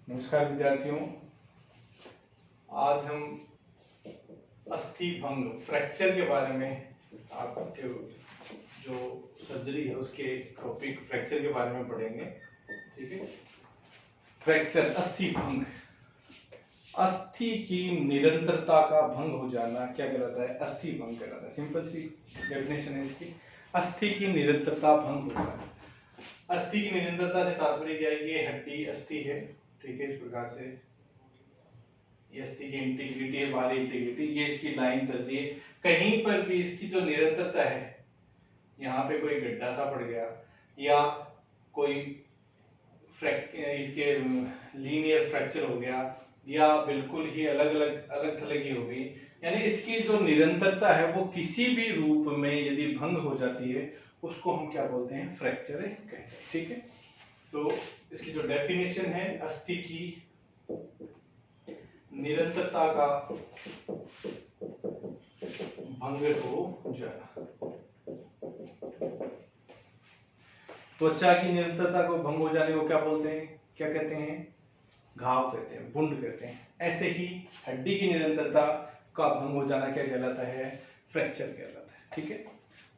नमस्कार विद्यार्थियों, आज हम अस्थि भंग फ्रैक्चर के बारे में आपके जो सर्जरी है उसके टॉपिक फ्रैक्चर के बारे में पढ़ेंगे। ठीक है। फ्रैक्चर अस्थि भंग, अस्थि की निरंतरता का भंग हो जाना क्या कहलाता है? अस्थि भंग कहलाता है। सिंपल सी डेफिनेशन है इसकी, अस्थि की निरंतरता भंग हो जाना। अस्थि की निरंतरता से तात्पर्य क्या है? ये हड्डी अस्थि है, ठीक है, इस प्रकार से ये अस्थि की इंटीग्रिटी है, बाहरी इंटीग्रिटी, ये इसकी लाइन चल रही है। कहीं पर भी इसकी जो निरंतरता है, यहाँ पे कोई गड्ढा सा पड़ गया या कोई इसके लीनियर फ्रैक्चर हो गया या बिल्कुल ही अलग थलग की हो गई, यानी इसकी जो निरंतरता है वो किसी भी रूप में यदि भंग हो जाती है उसको हम क्या बोलते हैं? फ्रैक्चर कहते हैं। ठीक है। तो इसकी जो डेफिनेशन है, अस्थि की निरंतरता का भंग हो जाना। त्वचा की निरंतरता को भंग हो जाने को क्या बोलते हैं? क्या कहते हैं? घाव कहते हैं, वुंड कहते हैं। ऐसे ही हड्डी की निरंतरता का भंग हो जाना क्या कहलाता है? फ्रैक्चर कहलाता है। ठीक है।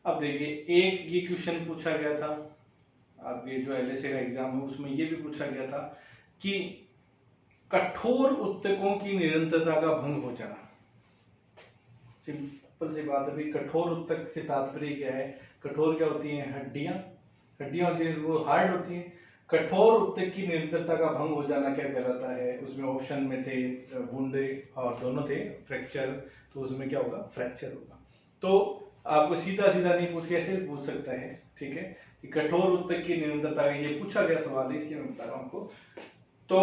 अब देखिए, एक ये क्वेश्चन पूछा गया था आपके जो एलएसए का एग्जाम है उसमें ये भी पूछा गया था कि कठोर उत्तकों की निरंतरता का भंग हो जाना। सिंपल सी बात है भाई, कठोर उत्तक से तात्पर्य क्या है? कठोर क्या होती हैं? हड्डियां होती हैं, वो हार्ड होती हैं। कठोर उत्तक की निरंतरता का भंग हो जाना क्या कहलाता है? उसमें ऑप्शन में थे वुंड और दोनों थे फ्रैक्चर, तो उसमें क्या होगा? फ्रैक्चर होगा। तो आपको सीधा सीधा नहीं पूछ के ऐसे भी पूछ सकता है, ठीक है, कि कठोर उत्तक की निरंतरता का, ये पूछा गया सवाल है, इसलिए मैं बता रहा हूं आपको। तो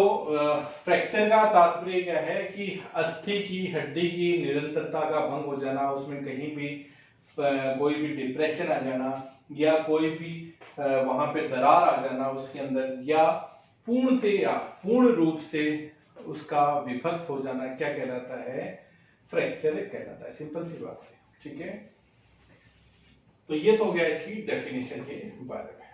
फ्रैक्चर का तात्पर्य क्या है कि अस्थि की हड्डी की निरंतरता का भंग हो जाना, उसमें कहीं भी कोई भी डिप्रेशन आ जाना या कोई भी वहां पे दरार आ जाना उसके अंदर, या पूर्ण रूप से उसका विभक्त हो जाना क्या कहलाता है? फ्रैक्चर कहलाता है। सिंपल सी बात है। ठीक है। तो ये तो हो गया इसकी डेफिनेशन के बारे में।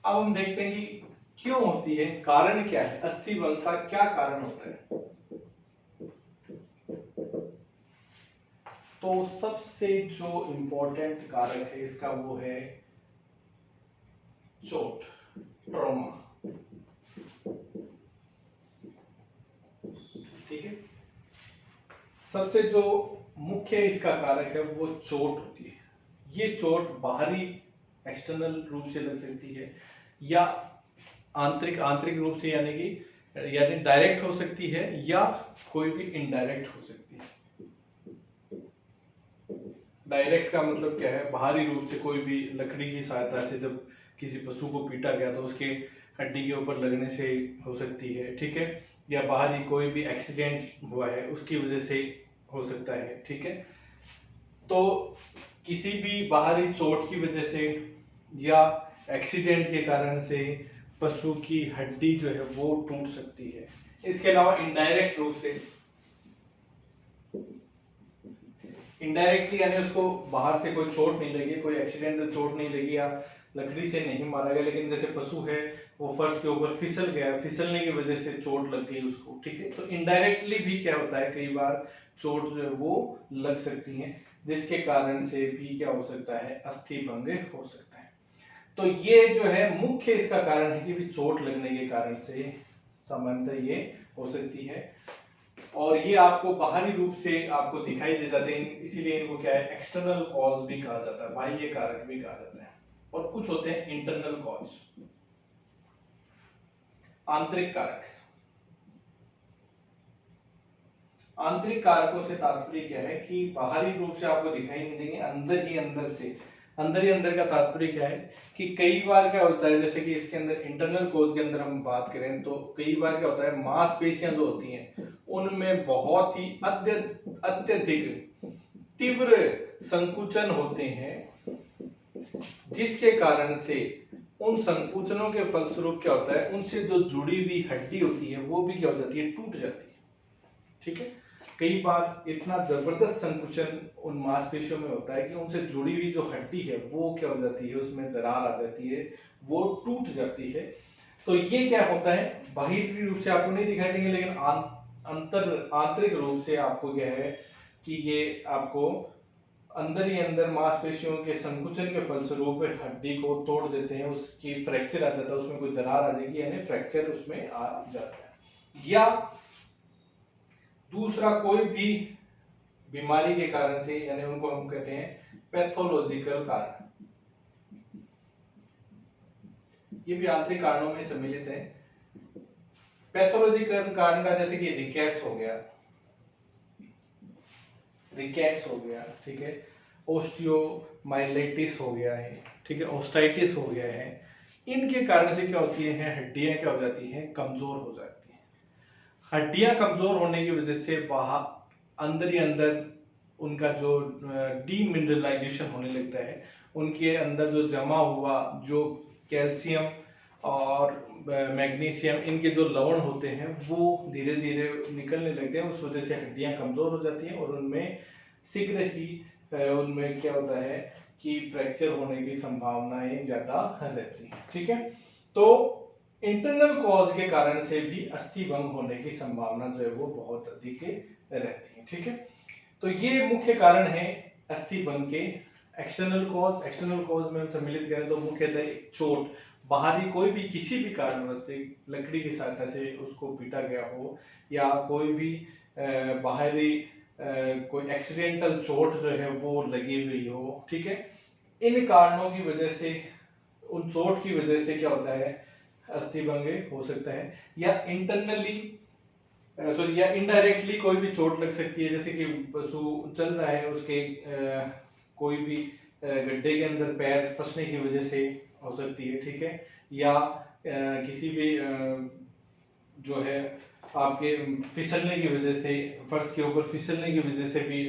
अब हम देखते हैं कि क्यों होती है, कारण क्या है, अस्थि भंग का क्या कारण होता है। तो सबसे जो इंपॉर्टेंट कारक है इसका वो है चोट, ट्रॉमा। ठीक है। सबसे जो मुख्य इसका कारक है वो चोट होती है। ये चोट बाहरी एक्सटर्नल रूप से लग सकती है या आंतरिक रूप से, यानी डायरेक्ट हो सकती है या कोई भी इनडायरेक्ट हो सकती है। डायरेक्ट का मतलब क्या है? बाहरी रूप से कोई भी लकड़ी की सहायता से जब किसी पशु को पीटा गया तो उसके हड्डी के ऊपर लगने से हो सकती है। ठीक है। या बाहरी कोई भी एक्सीडेंट हुआ है उसकी वजह से हो सकता है। ठीक है। तो किसी भी बाहरी चोट की वजह से या एक्सीडेंट के कारण से पशु की हड्डी जो है वो टूट सकती है। इसके अलावा इनडायरेक्ट रूप से, इनडायरेक्टली यानी उसको बाहर से कोई चोट नहीं लगी, कोई एक्सीडेंटल चोट नहीं लगी या लकड़ी से नहीं मारा गया, लेकिन जैसे पशु है वो फर्श के ऊपर फिसल गया, फिसलने की वजह से चोट लग गई उसको। ठीक है। तो इनडायरेक्टली भी क्या होता है, कई बार चोट जो है वो लग सकती है, जिसके कारण से भी क्या हो सकता है? अस्थि भंग हो सकता है। तो ये जो है मुख्य इसका कारण है कि भी चोट लगने के कारण से सामान्यतः ये हो सकती है, और ये आपको बाहरी रूप से आपको दिखाई दे जाते हैं, इसीलिए इनको क्या है? एक्सटर्नल कॉज भी कहा जाता है, बाह्य कारक भी कहा जाता है। और कुछ होते हैं इंटरनल कॉज, आंतरिक कारक। आंतरिक कारकों से तात्पर्य क्या है कि बाहरी रूप से आपको दिखाई नहीं देंगे, अंदर ही अंदर का तात्पर्य क्या है कि कई बार क्या होता है, जैसे कि इसके अंदर इंटरनल कोज के अंदर हम बात करें तो कई बार क्या होता है, मांसपेशियां जो होती हैं उनमें बहुत ही अत्यधिक तीव्र संकुचन होते हैं, जिसके कारण से उन संकुचनों के फलस्वरूप क्या होता है, उनसे जो जुड़ी हुई हड्डी होती है वो भी क्या हो जाती है? टूट जाती है। ठीक है। कई बार इतना जबरदस्त संकुचन उन मांसपेशियों में होता है कि उनसे जुड़ी हुई जो हड्डी है वो क्या हो जाती है? उसमें दरार आ जाती है, वो टूट जाती है। तो ये क्या होता है, बाहरी रूप से आपको नहीं दिखाई देंगे, लेकिन आंतरिक रूप से आपको क्या है कि ये आपको अंदर ही अंदर मांसपेशियों के संकुचन के फलस्वरूप हड्डी को तोड़ देते हैं, उसकी फ्रैक्चर आ जाता है, उसमें कोई दरार आ जाएगी, यानी फ्रैक्चर उसमें आ जाता है। या दूसरा कोई भी बीमारी के कारण से, यानी उनको हम कहते हैं पैथोलॉजिकल कारण, ये भी आंतरिक कारणों में सम्मिलित है। पैथोलॉजिकल कारण का जैसे कि रिकेट्स हो गया, ठीक है, ओस्टियोमाइलिटिस हो गया है, ठीक है, ओस्टाइटिस हो गया है। इनके कारण से क्या होती है, हड्डियां क्या हो जाती हैं, कमजोर हो जाती हैं। हड्डियां कमजोर होने की वजह से बाहर अंदर ही अंदर उनका जो डीमिनरलाइजेशन होने लगता है, उनके अंदर जो जमा हुआ जो कैल्शियम और मैग्नीशियम, इनके जो लवण होते हैं वो धीरे धीरे निकलने लगते हैं, उस वजह से हड्डियां कमजोर हो जाती हैं और उनमें शीघ्र ही उनमें क्या होता है कि फ्रैक्चर होने की संभावनाएं ज्यादा रहती हैं। ठीक है, तो इंटरनल कॉज के कारण से भी अस्थि भंग होने की संभावना जो है वो बहुत अधिक रहती है। ठीक है, तो ये मुख्य कारण है अस्थि भंग के। एक्सटर्नल कॉज में हम सम्मिलित करें तो मुख्यतः चोट, बाहरी कोई भी किसी भी कारणवश से लकड़ी की सहायता से उसको पीटा गया हो, या कोई भी बाहरी कोई एक्सीडेंटल चोट जो है वो लगी हुई हो, ठीक है, इन कारणों की वजह से, उन चोट की वजह से क्या होता है, अस्थि भंग हो सकता है। या इंटरनली सॉरी या इनडायरेक्टली कोई भी चोट लग सकती है, जैसे कि पशु चल रहा है, उसके कोई भी गड्ढे के अंदर पैर फंसने की वजह से हो सकती है। ठीक है, या किसी भी जो है आपके फिसलने की वजह से, फर्श के ऊपर फिसलने की वजह से भी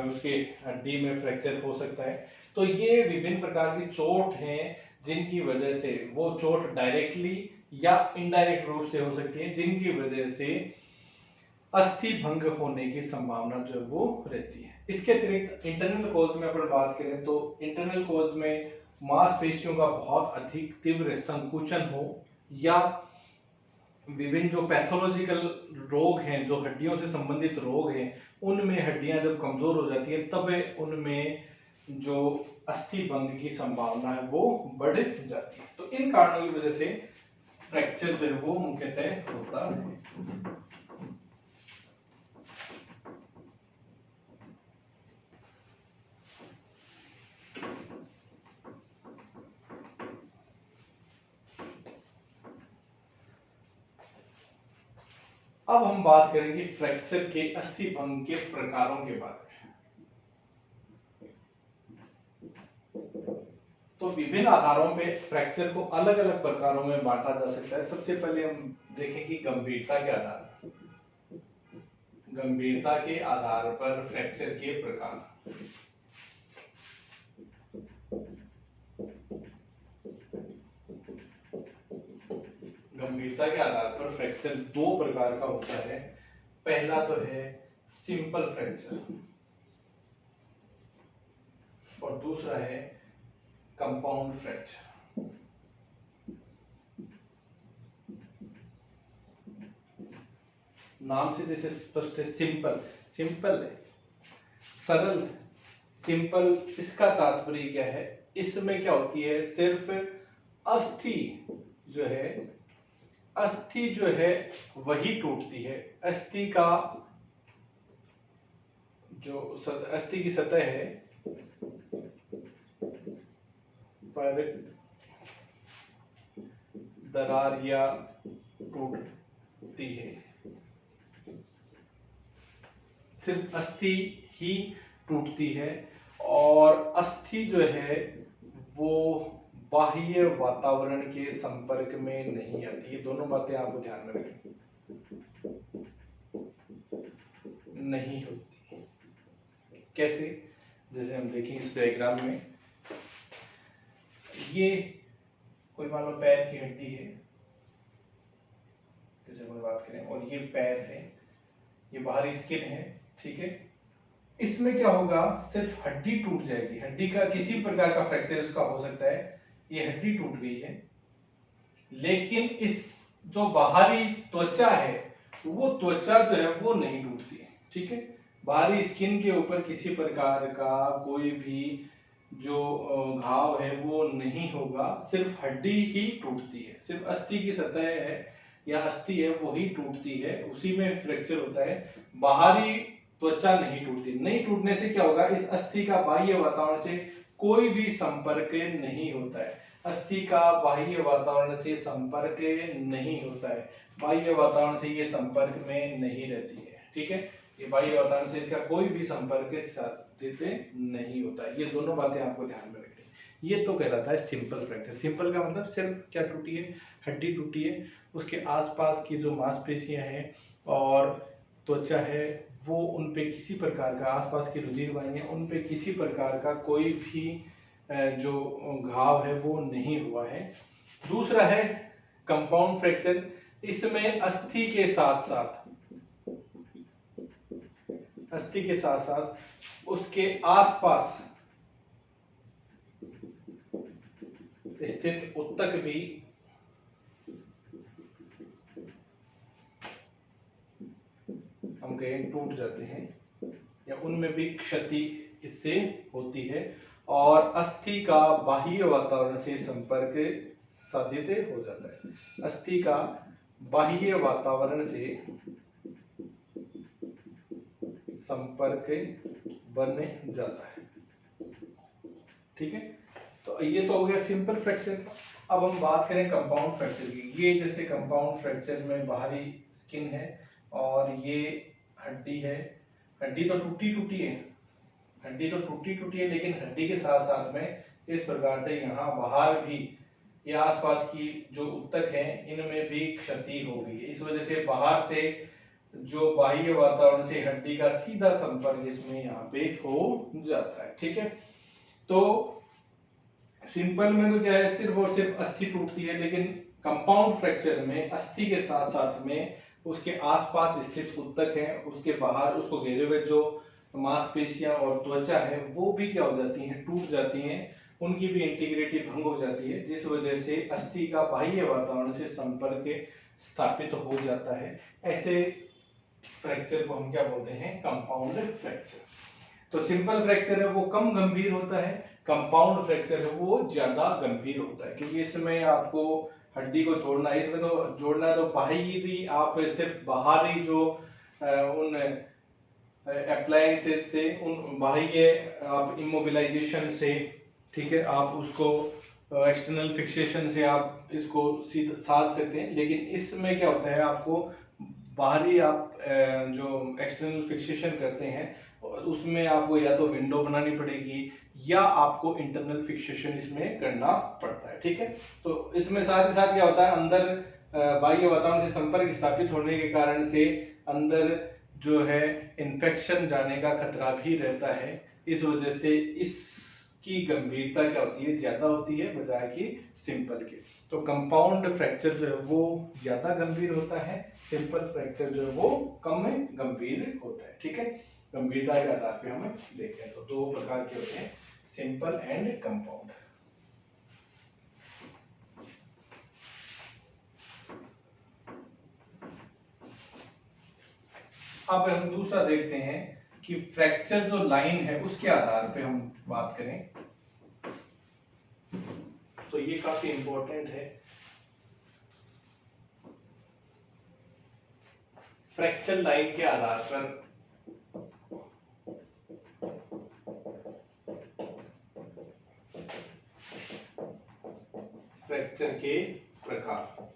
उसके हड्डी में फ्रैक्चर हो सकता है। तो ये विभिन्न प्रकार की चोट हैं जिनकी वजह से, वो चोट डायरेक्टली या इनडायरेक्ट रूप से हो सकती है, जिनकी वजह से अस्थि भंग होने की संभावना जो है वो रहती है। इसके अतिरिक्त इंटरनल कॉज में अपन बात करें तो इंटरनल कॉज में मांसपेशियों का बहुत अधिक तीव्र संकुचन हो, या विभिन्न जो पैथोलॉजिकल रोग हैं, जो हड्डियों से संबंधित रोग हैं, उनमें हड्डियां जब कमजोर हो जाती हैं तब उनमें जो अस्थि भंग की संभावना है वो बढ़ जाती है। तो इन कारणों की वजह से फ्रैक्चर जो है वो मुख्यतः होता है। अब हम बात करेंगे फ्रैक्चर के अस्थि भंग के प्रकारों के बारे में। तो विभिन्न आधारों पे फ्रैक्चर को अलग अलग प्रकारों में बांटा जा सकता है। सबसे पहले हम देखेंगे गंभीरता के आधार पर फ्रैक्चर के प्रकार। गंभीरता के आधार पर फ्रैक्चर दो प्रकार का होता है। पहला तो है सिंपल फ्रैक्चर और दूसरा है कंपाउंड फ्रैक्चर। नाम से जैसे स्पष्ट है, सिंपल है, सरल, सिंपल। इसका तात्पर्य क्या है, इसमें क्या होती है, सिर्फ अस्थि जो है वही टूटती है। अस्थि की सतह है पर दरार या टूटती है, सिर्फ अस्थि ही टूटती है, और अस्थि जो है वो बाह्य वातावरण के संपर्क में नहीं आती। ये दोनों बातें आपको ध्यान में रखें, नहीं होती। कैसे, जैसे हम देखें इस डायग्राम में, ये कोई मान लो पैर की हड्डी है, जैसे हम बात करें, और ये पैर है, ये बाहरी स्किन है, ठीक है। इसमें क्या होगा, सिर्फ हड्डी टूट जाएगी, हड्डी का किसी प्रकार का फ्रैक्चर इसका हो सकता है। ये हड्डी टूट गई है, लेकिन इस जो बाहरी त्वचा है वो त्वचा जो है वो नहीं टूटती है, ठीक है। बाहरी स्किन के ऊपर किसी प्रकार का कोई भी जो घाव है वो नहीं होगा, सिर्फ हड्डी ही टूटती है, सिर्फ अस्थि की सतह है या अस्थि है वो ही टूटती है, उसी में फ्रैक्चर होता है। बाहरी त्वचा नहीं टूटती। नहीं टूटने से क्या होगा, इस अस्थि का बाह्य वातावरण से कोई भी संपर्क नहीं होता है। अस्थि का बाह्य वातावरण से संपर्क नहीं होता है, बाह्य वातावरण से ये संपर्क में नहीं रहती है, ठीक है। ये बाह्य वातावरण से इसका कोई भी संपर्क साधित नहीं होता है। ये दोनों बातें आपको ध्यान में रखनी। ये तो कहलाता है सिंपल फ्रैक्चर। सिंपल का मतलब सिर्फ क्या टूटी है, हड्डी टूटी है, उसके आसपास की जो मांसपेशियां हैं और त्वचा है वो उन पे किसी प्रकार का, आसपास की रुधिर वाहिनियां उन पे किसी प्रकार का कोई भी जो घाव है वो नहीं हुआ है। दूसरा है कंपाउंड फ्रैक्चर। इसमें अस्थि के साथ साथ उसके आसपास स्थित उत्तक भी हम कहें टूट जाते हैं या उनमें भी क्षति इससे होती है और अस्थि का बाह्य वातावरण से संपर्क साधित हो जाता है। अस्थि का बाह्य वातावरण से संपर्क बन जाता है, ठीक है। तो ये तो हो गया सिंपल फ्रैक्चर का। अब हम बात करें कंपाउंड फ्रैक्चर की। ये जैसे कंपाउंड फ्रैक्चर में बाहरी स्किन है और ये हड्डी है। हड्डी तो टूटी टूटी है, लेकिन हड्डी के साथ साथ में इस प्रकार से यहाँ बाहर भी ये आसपास की जो उत्तक है इनमें भी क्षति हो गई है। इस वजह से बाहर से जो बाह्य वातावरण से हड्डी का सीधा संपर्क इसमें यहाँ पे हो जाता है, ठीक है। तो सिंपल में तो क्या है, सिर्फ और सिर्फ अस्थि टूटती है, लेकिन कंपाउंड फ्रैक्चर में अस्थि के साथ साथ में उसके आसपास स्थित उत्तक है, उसके बाहर उसको घेरे हुए जो मांसपेशियां और त्वचा है वो भी क्या हो जाती हैं, टूट जाती हैं, उनकी भी इंटीग्रिटी भंग हो जाती है, जिस वजह से अस्थि का बाह्य वातावरण से संपर्क स्थापित हो जाता है। ऐसे फ्रैक्चर को हम क्या बोलते हैं, कंपाउंड फ्रैक्चर। तो सिंपल फ्रैक्चर है वो कम गंभीर होता है, कंपाउंड फ्रैक्चर है वो ज्यादा गंभीर होता है, क्योंकि इसमें आपको हड्डी को जोड़ना है। इसमें तो जोड़ना है तो बाहरी, आप सिर्फ बाहरी जो उन अप्लायंसेस से, उन बाह्य आप इमोबिलाइजेशन से, ठीक है, आप उसको एक्सटर्नल फिक्सेशन से आप इसको साध सकते हैं। लेकिन इसमें क्या होता है, आपको बाहरी आप जो एक्सटर्नल फिक्सेशन करते हैं उसमें आपको या तो विंडो बनानी पड़ेगी या आपको इंटरनल फिक्सेशन इसमें करना पड़ता है, ठीक है। तो इसमें साथ ही साथ क्या होता है, अंदर बाह्य वातावरण से संपर्क स्थापित होने के कारण से अंदर जो है इन्फेक्शन जाने का खतरा भी रहता है। इस वजह से इसकी गंभीरता क्या होती है, ज्यादा होती है बजाय कि सिंपल के। तो कंपाउंड फ्रैक्चर जो है वो ज्यादा गंभीर होता है, सिंपल फ्रैक्चर जो है वो कम गंभीर होता है, ठीक है। गंभीरता के आधार पे हमें देखते हैं। तो दो प्रकार के होते हैं, सिंपल एंड कंपाउंड। अब हम दूसरा देखते हैं कि फ्रैक्चर जो लाइन है उसके आधार पे हम बात करें तो ये काफी इंपॉर्टेंट है। फ्रैक्चर लाइन के आधार पर फ्रैक्चर के प्रकार।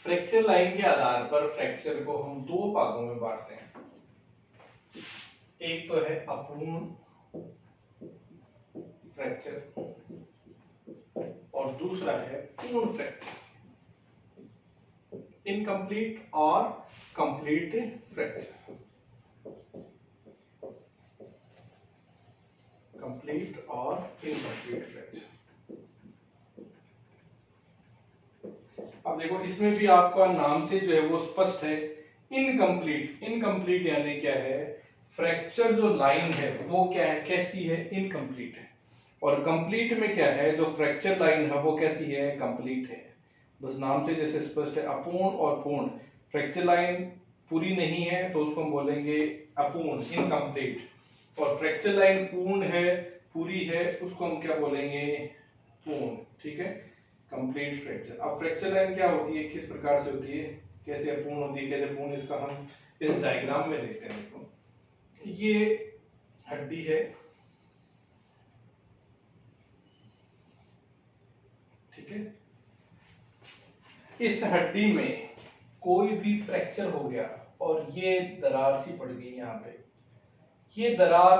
फ्रैक्चर लाइन के आधार पर फ्रैक्चर को हम दो भागों में बांटते हैं। एक तो है अपूर्ण फ्रैक्चर और दूसरा है पूर्ण फ्रैक्चर, इनकम्प्लीट और कंप्लीट फ्रैक्चर। कंप्लीट और इनकम्प्लीट फ्रैक्चर। अब देखो इसमें भी आपका नाम से जो है वो स्पष्ट है, इनकम्प्लीट। इनकम्प्लीट यानी क्या है, फ्रैक्चर जो लाइन है वो क्या है, कैसी है, इनकम्प्लीट है। और कंप्लीट में क्या है, जो फ्रैक्चर लाइन है वो कैसी है, कंप्लीट है। बस नाम से जैसे स्पष्ट है, अपूर्ण और पूर्ण। फ्रैक्चर लाइन पूरी नहीं है तो उसको हम बोलेंगे अपूर्ण, इनकम्प्लीट। और फ्रैक्चर लाइन पूर्ण है, पूरी है, उसको हम क्या बोलेंगे, पूर्ण। ठीक है, कंप्लीट फ्रैक्चर। अब फ्रैक्चर लाइन क्या होती है, किस प्रकार से होती है, कैसे अपूर्ण होती है, कैसे पूर्ण, इसका हम इस डायग्राम में देखते हैं। देखो, ये हड्डी है, ठीक है। इस हड्डी में कोई भी फ्रैक्चर हो गया और ये दरार सी पड़ गई यहाँ पे, ये दरार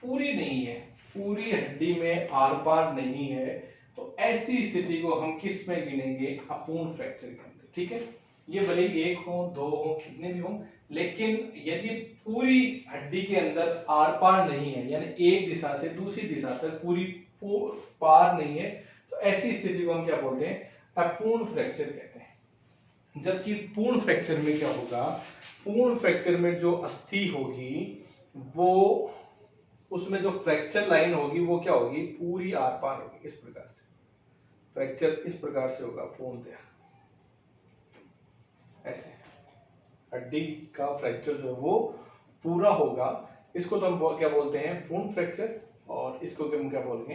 पूरी नहीं है, पूरी हड्डी में आर पार नहीं है, तो ऐसी स्थिति को हम किस में गिनेंगे, अपूर्ण फ्रैक्चर के अंदर। ठीक है, ये भले एक हो, दो हो, कितने भी हो, लेकिन यदि पूरी हड्डी के अंदर आर पार नहीं है, यानी एक दिशा से दूसरी दिशा तक पूरी पार नहीं है, तो ऐसी स्थिति को हम क्या बोलते हैं, अपूर्ण फ्रैक्चर कहते हैं। जबकि पूर्ण फ्रैक्चर में क्या होगा, पूर्ण फ्रैक्चर में जो अस्थि होगी वो, उसमें जो फ्रैक्चर लाइन होगी वो क्या होगी, पूरी आर पार होगी। इस प्रकार से फ्रैक्चर इस प्रकार से होगा पूर्णतः, ऐसे हड्डी का फ्रैक्चर जो है वो पूरा होगा। इसको तो हम क्या बोलते हैं, पूर्ण फ्रैक्चर, और इसको हम क्या बोलेंगे,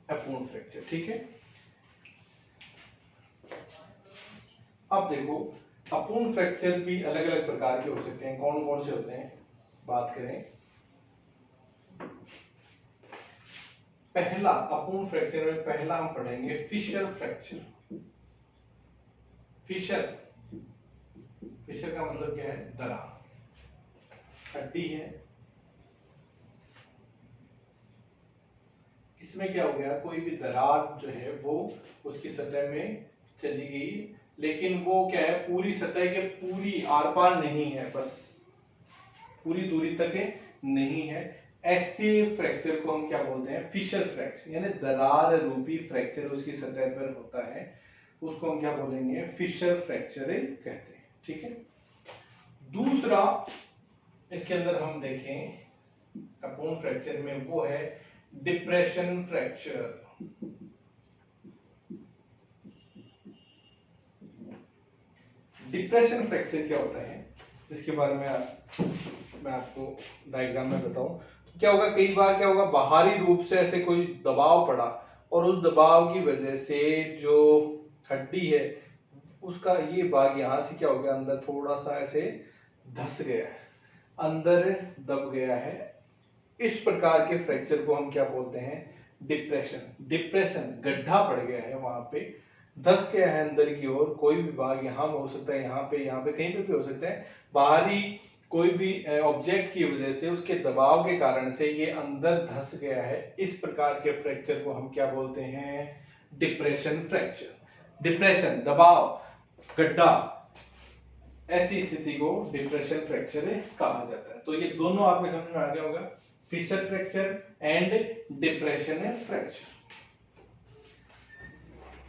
अपूर्ण फ्रैक्चर। ठीक है, अब देखो, अपूर्ण फ्रैक्चर भी अलग अलग प्रकार के हो सकते हैं। कौन कौन से होते हैं, बात करें। पहला अपूर्ण फ्रैक्चर में पहला हम पढ़ेंगे फिशर फ्रैक्चर। फिशर, फिशर का मतलब क्या है, दरार। हड्डी है, इसमें क्या हो गया, कोई भी दरार जो है वो उसकी सतह में चली गई, लेकिन वो क्या है, पूरी सतह के पूरी आर पार नहीं है, बस पूरी दूरी तक है, नहीं है। ऐसे फ्रैक्चर को हम क्या बोलते हैं, फिशर फ्रैक्चर, यानी दरार रूपी फ्रैक्चर उसकी सतह पर होता है, उसको हम क्या बोलेंगे, फिशर फ्रैक्चर कहते हैं। ठीक है, दूसरा इसके अंदर हम देखें अपूर्ण फ्रैक्चर में, वो है डिप्रेशन फ्रैक्चर। डिप्रेशन फ्रैक्चर क्या होता है, इसके बारे में मैं आपको डायग्राम में बताऊं तो क्या होगा, कई बार क्या होगा, बाहरी रूप से ऐसे कोई दबाव पड़ा और उस दबाव की वजह से जो हड्डी है उसका ये भाग यहाँ से क्या हो गया, अंदर थोड़ा सा ऐसे धस गया है, अंदर दब गया है। इस प्रकार के फ्रैक्चर को हम क्या बोलते हैं, डिप्रेशन। डिप्रेशन, गड्ढा पड़ गया है, वहां पे धस गया है अंदर की ओर, कोई भी भाग यहाँ हो सकता है, यहाँ पे कहीं पे भी हो सकता है, बाहरी कोई भी ऑब्जेक्ट की वजह से, उसके दबाव के कारण से ये अंदर धस गया है। इस प्रकार के फ्रैक्चर को हम क्या बोलते हैं, डिप्रेशन फ्रैक्चर। डिप्रेशन, दबाव, गड्ढा, ऐसी स्थिति को डिप्रेशन फ्रैक्चर कहा जाता है। तो ये दोनों आपको समझ में आ गया होगा, fissure fracture and depression fracture.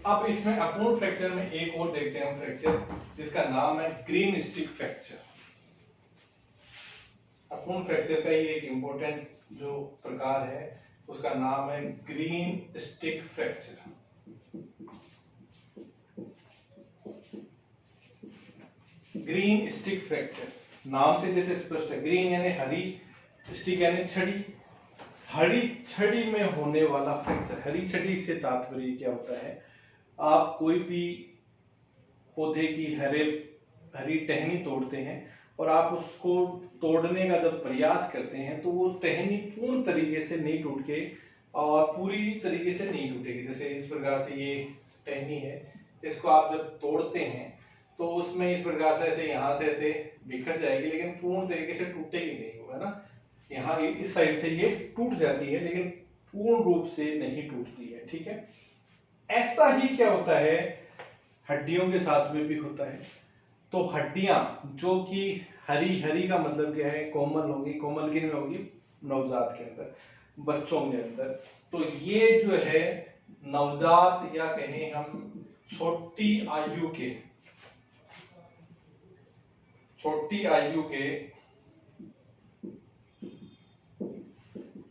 अब इसमें अपूर्ण फ्रैक्चर में एक और देखते हैं हम फ्रैक्चर, जिसका नाम है ग्रीन स्टिक फ्रैक्चर। अपूर्ण फ्रैक्चर का ही एक इंपॉर्टेंट जो प्रकार है उसका नाम है green stick fracture. Green stick fracture, नाम से जैसे स्पष्ट है, ग्रीन यानी हरी, स्टिक यानी छड़ी, हरी छड़ी में होने वाला फ्रैक्चर। हरी छड़ी से तात्पर्य क्या होता है, आप कोई भी पौधे की हरी टहनी तोड़ते हैं और आप उसको तोड़ने का जब प्रयास करते हैं तो वो टहनी पूर्ण तरीके से नहीं टूट के और पूरी तरीके से नहीं टूटेगी। जैसे इस प्रकार से ये टहनी है, इसको आप जब तोड़ते हैं तो उसमें इस प्रकार से ऐसे यहाँ से ऐसे बिखर जाएगी, लेकिन पूर्ण तरीके से टूटेगी नहीं, वो है ना, यहाँ इस साइड से ये टूट जाती है लेकिन पूर्ण रूप से नहीं टूटती है। ठीक है, ऐसा ही क्या होता है, हड्डियों के साथ में भी होता है। तो हड्डियां जो कि हरी, हरी का मतलब क्या है, कोमल होगी। कोमल किन में होगी, नवजात के अंदर, बच्चों के अंदर। तो ये जो है नवजात या कहें हम छोटी आयु के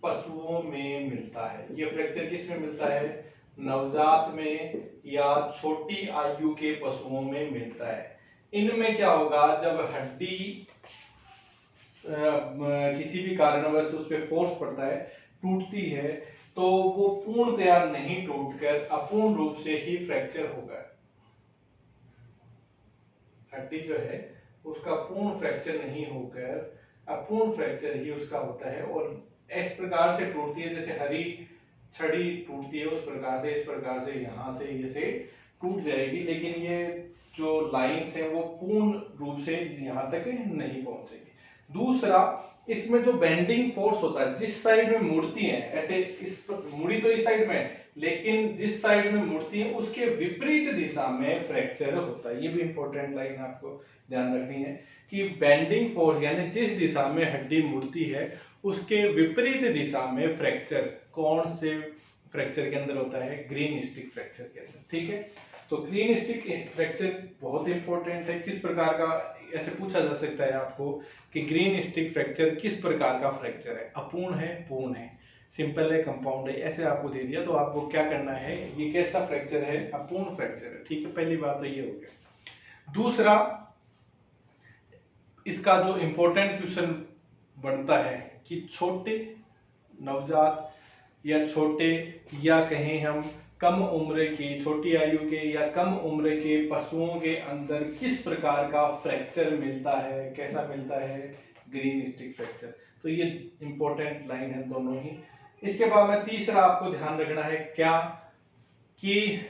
पशुओं में मिलता है। ये फ्रैक्चर किस में मिलता है? नवजात में या छोटी आयु के पशुओं में मिलता है। इनमें क्या होगा, जब हड्डी किसी भी कारणवश उस पर फोर्स पड़ता है, टूटती है, तो वो पूर्णतया नहीं टूटकर अपूर्ण रूप से ही फ्रैक्चर होगा। हड्डी जो है उसका पूर्ण फ्रैक्चर नहीं होकर अपूर्ण फ्रैक्चर ही उसका होता है, और इस प्रकार से टूटती है जैसे हरी छड़ी टूटती है उस प्रकार से, इस प्रकार से यहाँ से जैसे टूट जाएगी, लेकिन ये जो लाइंस है वो पूर्ण रूप से यहाँ तक नहीं पहुंचेगी। दूसरा, इसमें जो बेंडिंग फोर्स होता है, जिस साइड में मुड़ती है, ऐसे इस मुड़ी तो इस साइड में, लेकिन जिस साइड में मुड़ती है उसके विपरीत दिशा में फ्रैक्चर होता है। ये भी इंपॉर्टेंट लाइन आपको ध्यान रखनी है कि बेंडिंग फोर्स यानी जिस दिशा में हड्डी मुड़ती है उसके विपरीत दिशा में फ्रैक्चर कौन से फ्रैक्चर के अंदर होता है? ग्रीन स्टिक फ्रैक्चर के अंदर। ठीक है, तो ग्रीन स्टिक फ्रैक्चर बहुत इंपॉर्टेंट है। किस प्रकार का, ऐसे पूछा जा सकता है आपको कि ग्रीन स्टिक फ्रैक्चर किस प्रकार का फ्रैक्चर है? अपूर्ण है, पूर्ण है, सिंपल है, कंपाउंड है, ऐसे आपको दे दिया तो आपको क्या करना है, ये कैसा फ्रैक्चर है? अपूर्ण फ्रैक्चर है। ठीक है, पहली बात तो ये हो गया। दूसरा, इसका जो इंपॉर्टेंट क्वेश्चन बनता है कि छोटे नवजात या छोटे या कहें हम कम उम्र के, छोटी आयु के या कम उम्र के पशुओं के अंदर किस प्रकार का फ्रैक्चर मिलता है? कैसा मिलता है? Green stick fracture. तो ये इंपॉर्टेंट लाइन है दोनों ही। इसके बाद में तीसरा आपको ध्यान रखना है क्या, कि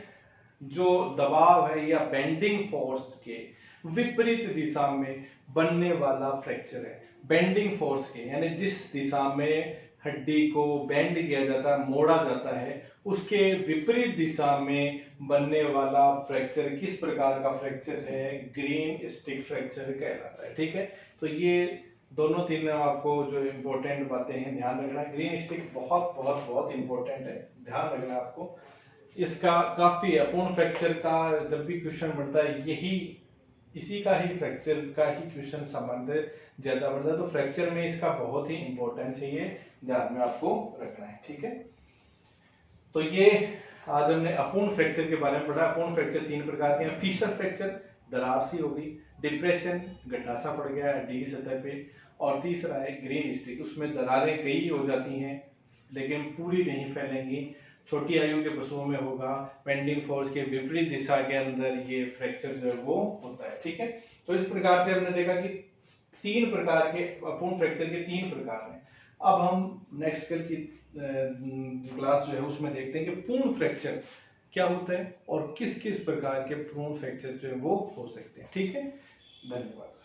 जो दबाव है या बेंडिंग फोर्स के विपरीत दिशा में बनने वाला फ्रैक्चर है। बेंडिंग फोर्स के यानी जिस दिशा में हड्डी को बेंड किया जाता है, मोड़ा जाता है, उसके विपरीत दिशा में बनने वाला फ्रैक्चर किस प्रकार का फ्रैक्चर है? ग्रीन स्टिक फ्रैक्चर कहलाता है। ठीक है, तो ये दोनों तीन आपको जो इम्पोर्टेंट बातें हैं ध्यान रखना। ग्रीन स्टिक बहुत बहुत बहुत इंपॉर्टेंट है, ध्यान रखना आपको। इसका काफी अपूर्ण फ्रैक्चर का जब भी क्वेश्चन बनता है, यही इसी का ही फ्रैक्चर का ही क्वेश्चन संबंध ज्यादा बढ़ता है, तो फ्रैक्चर में इसका बहुत ही इंपॉर्टेंस है, ये ध्यान में आपको रखना है। ठीक है, तो ये आज हमने अपूर्ण फ्रैक्चर के बारे में पढ़ा। अपूर्ण फ्रैक्चर तीन प्रकार के हैं। फिशर फ्रैक्चर, दरार सी होगी। डिप्रेशन, गड्ढा सा पड़ गया हड्डी की सतह पे। और तीसरा है ग्रीन स्टिक, उसमें दरारें कई हो जाती हैं लेकिन पूरी नहीं फैलेंगी। छोटी आयु के पशुओं में होगा। बेंडिंग फोर्स के विपरीत दिशा के अंदर ये फ्रैक्चर जो है वो होता है। ठीक है, तो इस प्रकार से हमने देखा कि तीन प्रकार के अपूर्ण फ्रैक्चर के तीन प्रकार हैं। अब हम नेक्स्ट कल की क्लास जो है उसमें देखते हैं कि पूर्ण फ्रैक्चर क्या होता है और किस किस प्रकार के पूर्ण फ्रैक्चर जो है वो हो सकते हैं। ठीक है, धन्यवाद।